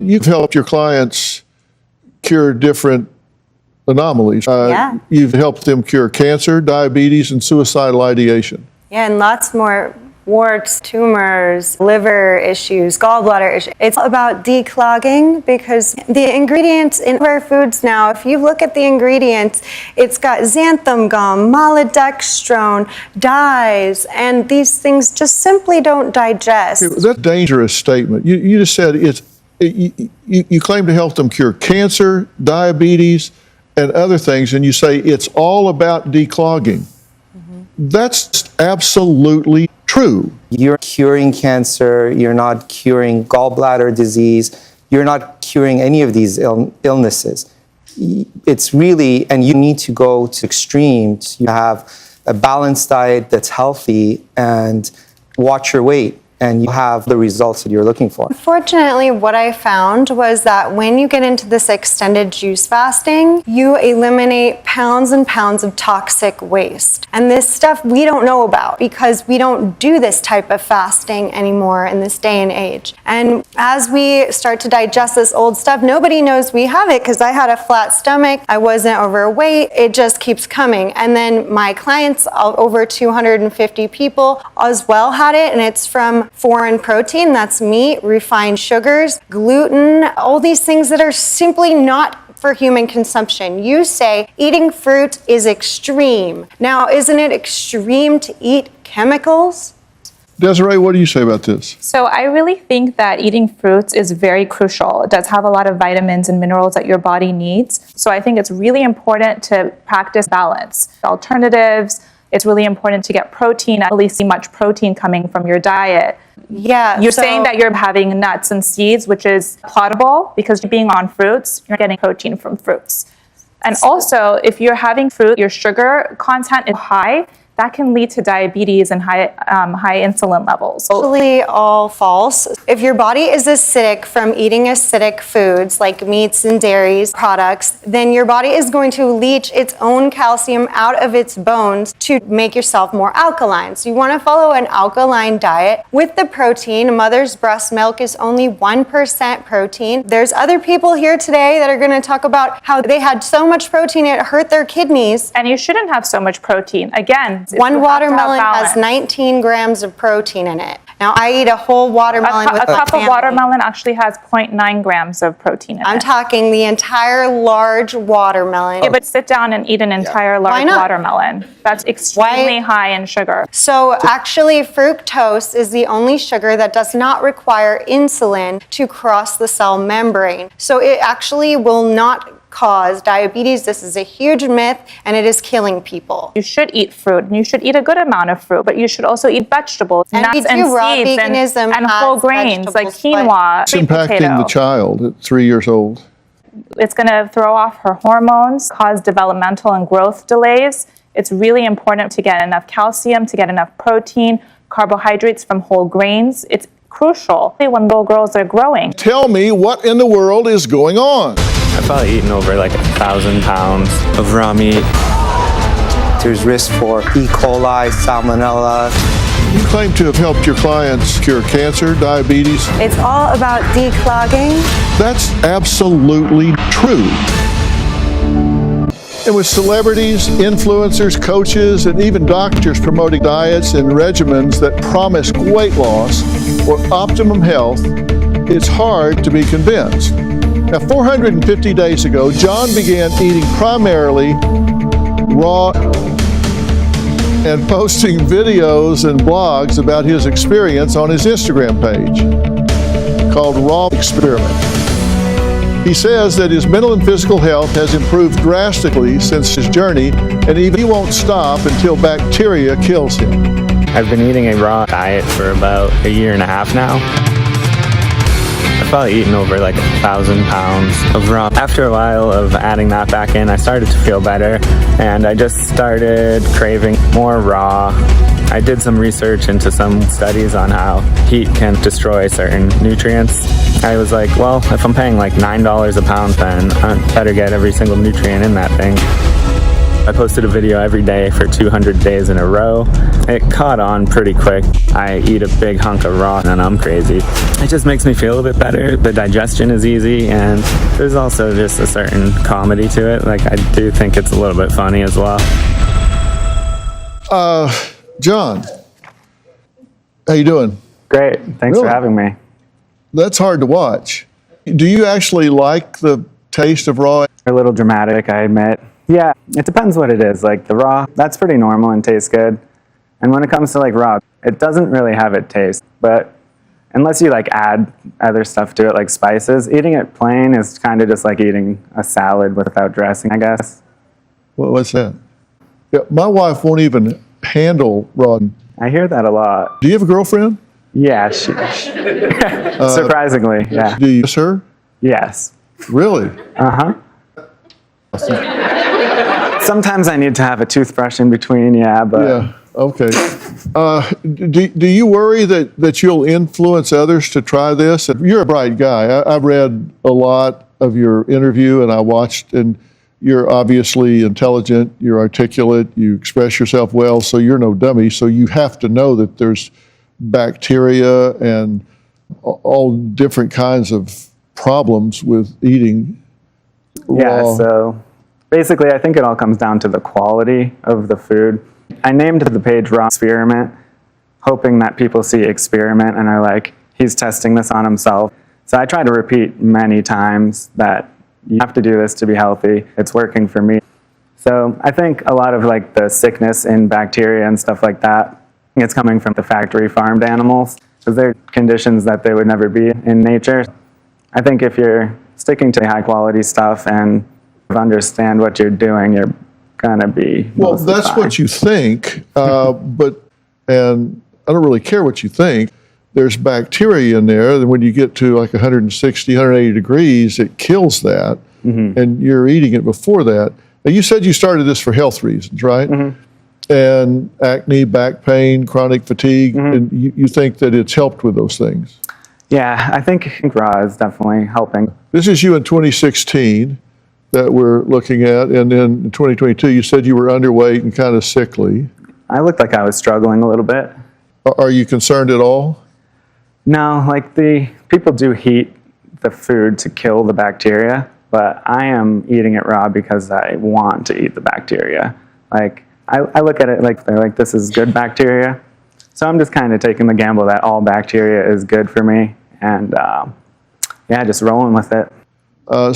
You've helped your clients cure different anomalies. You've helped them cure cancer, diabetes, and suicidal ideation. Yeah, and lots more warts, tumors, liver issues, gallbladder issues. It's about declogging because the ingredients in our foods now, if you look at the ingredients, it's got xanthan gum, maltodextrine, dyes, and these things just simply don't digest. That's a dangerous statement. You just said you claim to help them cure cancer, diabetes, and other things, and you say it's all about declogging. That's absolutely true. You're curing cancer, you're not curing gallbladder disease, you're not curing any of these illnesses. It's really, and you need to go to extremes. You have a balanced diet that's healthy and watch your weight, and you have the results that you're looking for. Unfortunately, what I found was that when you get into this extended juice fasting, you eliminate pounds and pounds of toxic waste. And this stuff we don't know about because we don't do this type of fasting anymore in this day and age. And as we start to digest this old stuff, nobody knows we have it because I had a flat stomach, I wasn't overweight, it just keeps coming. And then my clients, over 250 people as well had it, and it's from foreign protein, that's meat, refined sugars, gluten, all these things that are simply not for human consumption. You say eating fruit is extreme. Now, isn't it extreme to eat chemicals? Desiree, what do you say about this? So I really think that eating fruits is very crucial. It does have a lot of vitamins and minerals that your body needs. So I think it's really important to practice balance. Alternatives, it's really important to get protein, at least see much protein coming from your diet. Yeah. You're saying that you're having nuts and seeds, which is plausible because being on fruits, you're getting protein from fruits. And also, if you're having fruit, your sugar content is high, that can lead to diabetes and high insulin levels. Actually, all false. If your body is acidic from eating acidic foods like meats and dairies products, then your body is going to leach its own calcium out of its bones to make yourself more alkaline. So you want to follow an alkaline diet with the protein. Mother's breast milk is only 1% protein. There's other people here today that are going to talk about how they had so much protein it hurt their kidneys. And you shouldn't have so much protein. Again, one watermelon has 19 grams of protein in it. Now, I eat a whole watermelon with a cup of watermelon actually has 0.9 grams of protein in it. I'm talking the entire large watermelon. Yeah, but sit down and eat an entire large watermelon. That's extremely high in sugar. So actually, fructose is the only sugar that does not require insulin to cross the cell membrane. So it actually will not cause diabetes. This is a huge myth, and it is killing people. You should eat fruit, and you should eat a good amount of fruit, but you should also eat vegetables, and nuts and seeds, and whole grains like quinoa. It's impacting the child at 3 years old. It's going to throw off her hormones, cause developmental and growth delays. It's really important to get enough calcium, to get enough protein, carbohydrates from whole grains. It's crucial when little girls are growing. Tell me what in the world is going on. I've probably eaten over like 1,000 pounds of raw meat. There's risk for E. coli, salmonella. You claim to have helped your clients cure cancer, diabetes. It's all about declogging. That's absolutely true. And with celebrities, influencers, coaches, and even doctors promoting diets and regimens that promise weight loss or optimum health, it's hard to be convinced. Now, 450 days ago, John began eating primarily raw and posting videos and blogs about his experience on his Instagram page called Raw Experiment. He says that his mental and physical health has improved drastically since his journey, and he won't stop until bacteria kills him. I've been eating a raw diet for about 1.5 years now. I've probably eaten over like 1,000 pounds of raw. After a while of adding that back in, I started to feel better, and I just started craving more raw. I did some research into some studies on how heat can destroy certain nutrients. I was like, well, if I'm paying like $9 a pound, then I better get every single nutrient in that thing. I posted a video every day for 200 days in a row. It caught on pretty quick. I eat a big hunk of raw and I'm crazy. It just makes me feel a bit better. The digestion is easy, and there's also just a certain comedy to it. Like, I do think it's a little bit funny as well. John, how you doing? Great, thanks for Really? having me. That's hard to watch. Do you actually like the taste of raw? A little dramatic, I admit. Yeah, it depends what it is. Like the raw, that's pretty normal and tastes good. And when it comes to like raw, it doesn't really have a taste. But unless you like add other stuff to it, like spices, eating it plain is kind of just like eating a salad without dressing, I guess. What's that? Yeah, my wife won't even handle raw. I hear that a lot. Do you have a girlfriend? Yeah, surprisingly, yeah. Do you miss her? Yes. Really? Sometimes I need to have a toothbrush in between, yeah, but Yeah. Okay. Do you worry that you'll influence others to try this? You're a bright guy. I've read a lot of your interview, and I watched, and you're obviously intelligent, you're articulate, you express yourself well, so you're no dummy. So you have to know that there's bacteria and all different kinds of problems with eating yeah, raw. so basically I think it all comes down to the quality of the food. I named the page Raw Experiment, hoping that people see experiment and are like, he's testing this on himself. So I try to repeat many times that you have to do this to be healthy. It's working for me. So I think a lot of like the sickness in bacteria and stuff like that, it's coming from the factory farmed animals, because they're conditions that they would never be in nature. I think if you're sticking to high quality stuff and understand what you're doing, you're gonna be Well, mostly that's fine. what you think, and I don't really care what you think. There's bacteria in there, and when you get to like 160, 180 degrees, it kills that, and you're eating it before that. Now, you said you started this for health reasons, right? And acne, back pain, chronic fatigue, and you think that it's helped with those things. Yeah, I think raw is definitely helping. This is you in 2016 that we're looking at, and then in 2022, you said you were underweight and kind of sickly. I looked like I was struggling a little bit. Are you concerned at all? No, like the people do heat the food to kill the bacteria, but I am eating it raw because I want to eat the bacteria. Like I look at it like they're like, this is good bacteria. So I'm just kind of taking the gamble that all bacteria is good for me, and yeah, just rolling with it.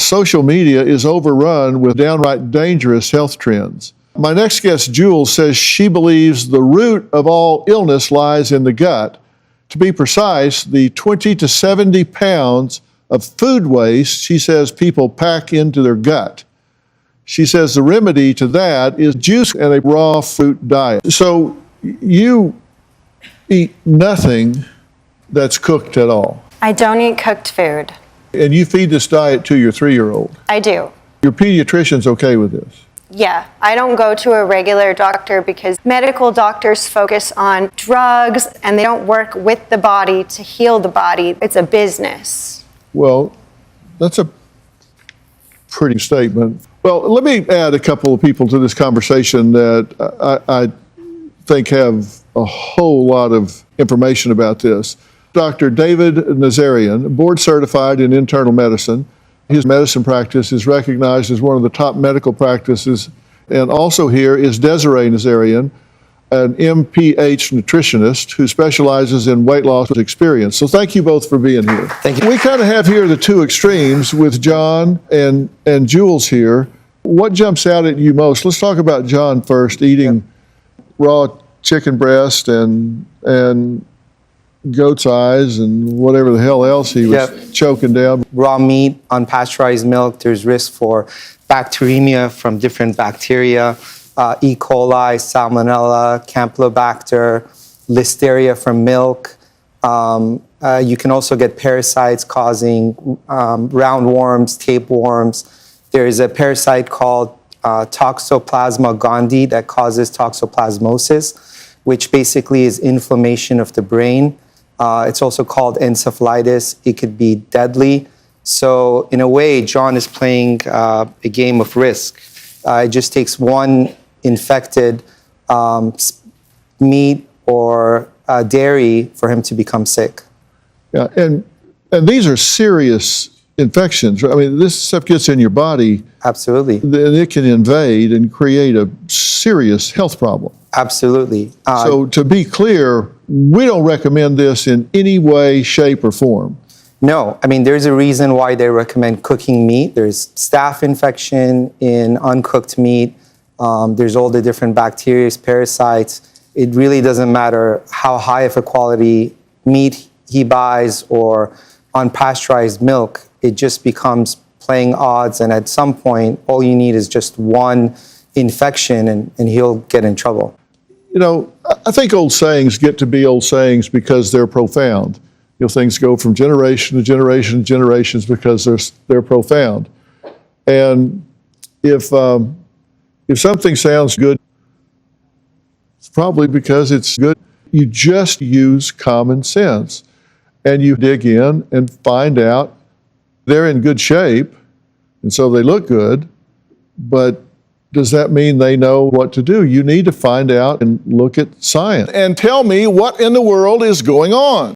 Social media is overrun with downright dangerous health trends. My next guest, Jules, says she believes the root of all illness lies in the gut. To be precise, the 20 to 70 pounds of food waste she says people pack into their gut. She says the remedy to that is juice and a raw fruit diet. So you eat nothing that's cooked at all. I don't eat cooked food. And you feed this diet to your 3-year-old. I do. Your pediatrician's okay with this. Yeah, I don't go to a regular doctor because medical doctors focus on drugs and they don't work with the body to heal the body. It's a business. Well, that's a pretty statement. Well, let me add a couple of people to this conversation that I think have a whole lot of information about this. Dr. David Nazarian, board certified in internal medicine. His medicine practice is recognized as one of the top medical practices. And also here is Desiree Nazarian, an MPH nutritionist who specializes in weight loss experience. So thank you both for being here. Thank you. We kind of have here the two extremes with John and Jules here. What jumps out at you most? Let's talk about John first, eating raw chicken breast and goat's eyes and whatever the hell else he was choking down. Raw meat, unpasteurized milk, there's risk for bacteremia from different bacteria, E. coli, Salmonella, Campylobacter, Listeria from milk. You can also get parasites causing roundworms, tapeworms. There is a parasite called Toxoplasma gondii that causes toxoplasmosis, which basically is inflammation of the brain. It's also called encephalitis. It could be deadly. So in a way, John is playing a game of risk. It just takes one infected meat or dairy for him to become sick. Yeah, and these are serious infections. I mean, this stuff gets in your body, Absolutely. then it can invade and create a serious health problem. Absolutely. So to be clear, we don't recommend this in any way, shape, or form. No, I mean, there's a reason why they recommend cooking meat. There's staph infection in uncooked meat. There's all the different bacteria, parasites. It really doesn't matter how high of a quality meat he buys or unpasteurized milk. It just becomes playing odds. And at some point, all you need is just one infection and he'll get in trouble. You know, I think old sayings get to be old sayings because they're profound. You know, things go from generation to generation to generations because they're profound. And if something sounds good, it's probably because it's good. You just use common sense and you dig in and find out they're in good shape and so they look good, but does that mean they know what to do? You need to find out and look at science and tell me what in the world is going on.